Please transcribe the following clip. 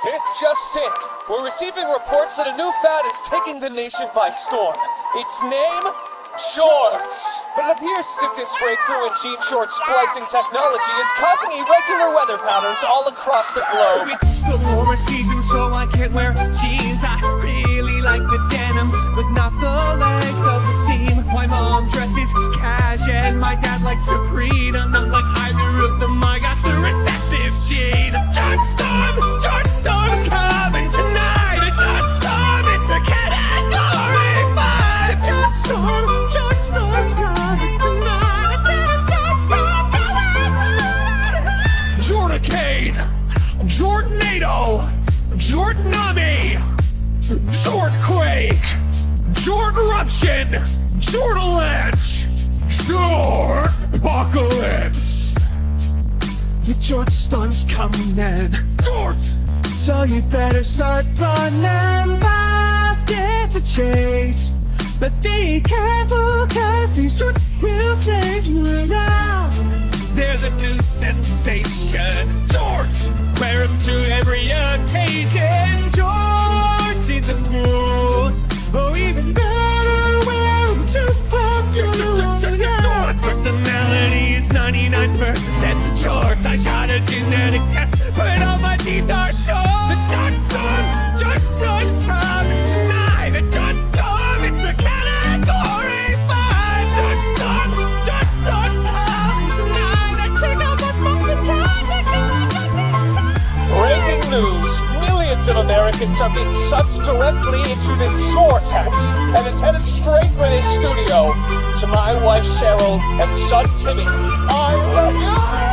This just in. We're receiving reports that a new fad is taking the nation by storm. Its name? Jorts. But it appears as if this breakthrough in gene short splicing technology is causing irregular weather patterns all across the globe. It's the warmer season, so I can't wear jeans. I really like the denim, but not the length of the seam. My mom dresses cash and my dad likes to read. I'm not like either of them, I got the recessive gene. Jortstorm's coming tonight. A Jortstorm, it's a category 5. Jortstorm's coming tonight. Jorticane, Jortnado, Jortnami, Jortquake, Jortruption, Jortalanche, Jortapocalypse. The Jortstorm's coming in. Jorts! So you better start running fast at the chase. But be careful, cause these jorts will change you around. There's a new sensation. Jorts! Wear them to every occasion. Jorts in the mood. Or even better, wear them to personality is 99% jorts. I got a genetic test, but all my teeth are short. The Jortstorm's coming tonight. The Jortstorm, it's a category 5. Jortstorm's coming tonight. I take out my fucking time. Breaking news. Millions of Americans are being sucked directly into the Jortex, and it's headed straight for this studio. To my wife Cheryl and son Timmy, I love you.